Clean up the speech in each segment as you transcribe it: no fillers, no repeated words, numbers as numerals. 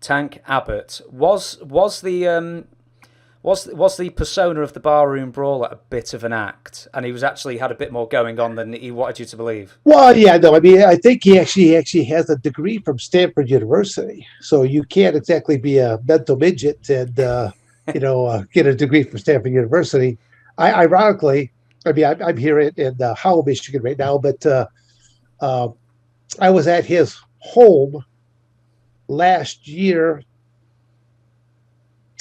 Tank Abbott was the persona of the barroom brawler a bit of an act, and he was actually had a bit more going on than he wanted you to believe? Well, yeah, no, I mean, I think he actually has a degree from Stanford University, so you can't exactly be a mental midget and get a degree from Stanford University. Ironically, I mean, I'm here in Howell, Michigan right now, but uh, I was at his home last year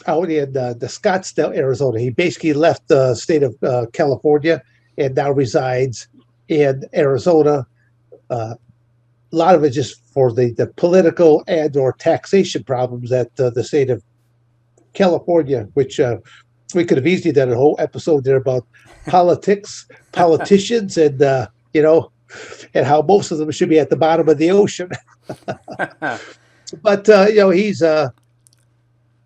out in the Scottsdale, Arizona. He basically left the state of California and now resides in Arizona. A lot of it just for the political and or taxation problems that the state of California, which we could have easily done a whole episode there about politics, politicians, and and how most of them should be at the bottom of the ocean. But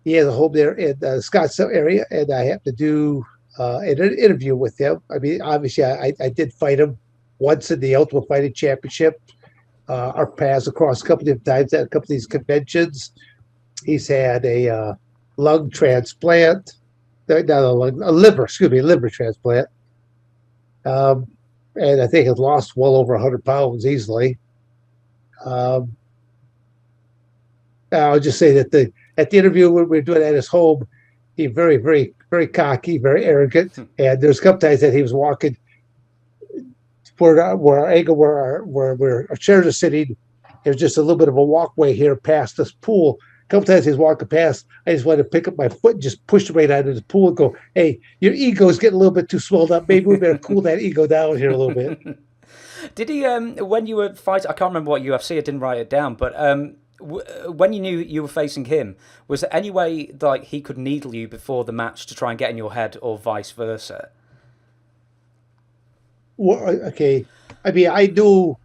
he has a home there in the Scottsdale area, and I have to do an interview with him. I mean, obviously, I did fight him once in the Ultimate Fighting Championship. Our paths across a couple of different times at a couple of these conventions. He's had a lung transplant, not a lung, a liver, excuse me, a liver transplant. And I think has lost well over 100 pounds easily. I'll just say that at the interview when we were doing it at his home, he very, very, very cocky, very arrogant. And there's a couple times that he was walking where our angle where our chairs are sitting. There's just a little bit of a walkway here past this pool. A couple times he's walking past. I just wanted to pick up my foot and just push it right out of the pool and go, "Hey, your ego's getting a little bit too swelled up. Maybe we better cool that ego down here a little bit." Did he, when you were fighting, I can't remember what UFC, I didn't write it down, but when you knew you were facing him, was there any way like he could needle you before the match to try and get in your head, or vice versa? Well, okay. I mean, I knew.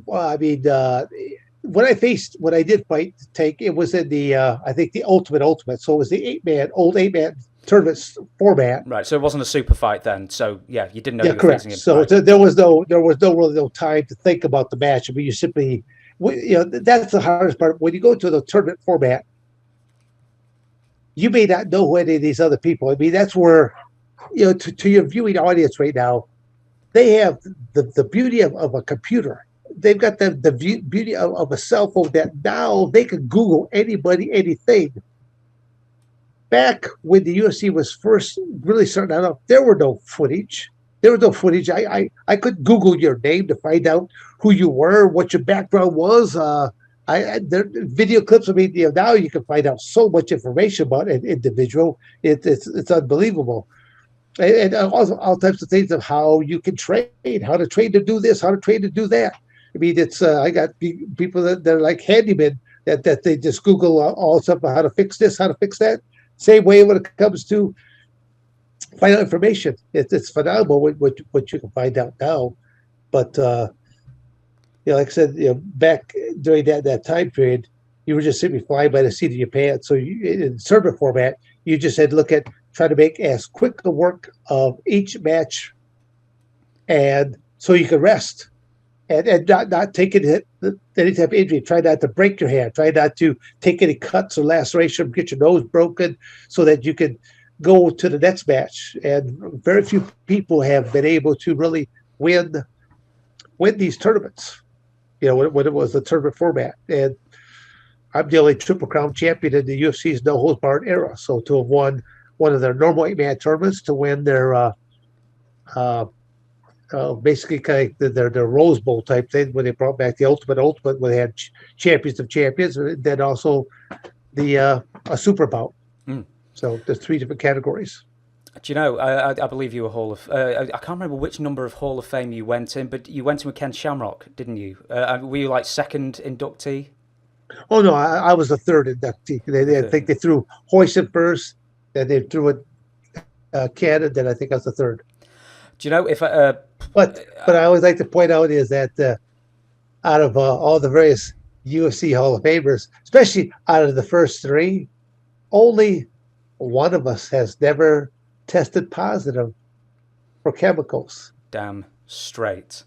Well, I mean, when I did fight Tank, it was in the I think the Ultimate. So it was the old 8-man tournament format. Right. So it wasn't a super fight then. So yeah, you didn't know Yeah, you were correct. facing him. So Right. there was really no time to think about the match. I mean, you simply, that's the hardest part. When you go to the tournament format, you may not know who any of these other people. I mean, that's where, to your viewing audience right now, they have the beauty of a computer. They've got the beauty of a cell phone that now they can Google anybody, anything. Back when the UFC was first really starting out, there were no footage. There was no footage. I could Google your name to find out who you were, what your background was. There video clips. I mean, now you can find out so much information about an individual. It's unbelievable, and also all types of things of how you can train, how to train to do this, how to train to do that. I mean, it's I got people that are like handymen that they just Google all stuff about how to fix this, how to fix that. Same way when it comes to find out information. It's phenomenal what you can find out now. But like I said, back during that time period, you were just simply flying by the seat of your pants. So in server format, you just had to look at try to make as quick a work of each match, and so you could rest and not take any type of injury. Try not to break your hand. Try not to take any cuts or laceration, get your nose broken, so that you can go to the next match. And very few people have been able to really win these tournaments. When it was the tournament format. And I'm the only Triple Crown champion in the UFC's no holds barred era. So to have won one of their normal 8-man tournaments, to win their basically kind of their Rose Bowl type thing when they brought back the Ultimate when they had champions of champions, and then also the a super bout. So there's 3 different categories. Do you know, I believe you were Hall of... I can't remember which number of Hall of Fame you went in, but you went in with Ken Shamrock, didn't you? Were you like second inductee? Oh, no, I was the third inductee. I think they threw Hoyson first, then they threw it Ken, and then I think I was the third. Do you know if... But I always like to point out is that out of all the various UFC Hall of Famers, especially out of the first 3, only one of us has never tested positive for chemicals. Damn straight.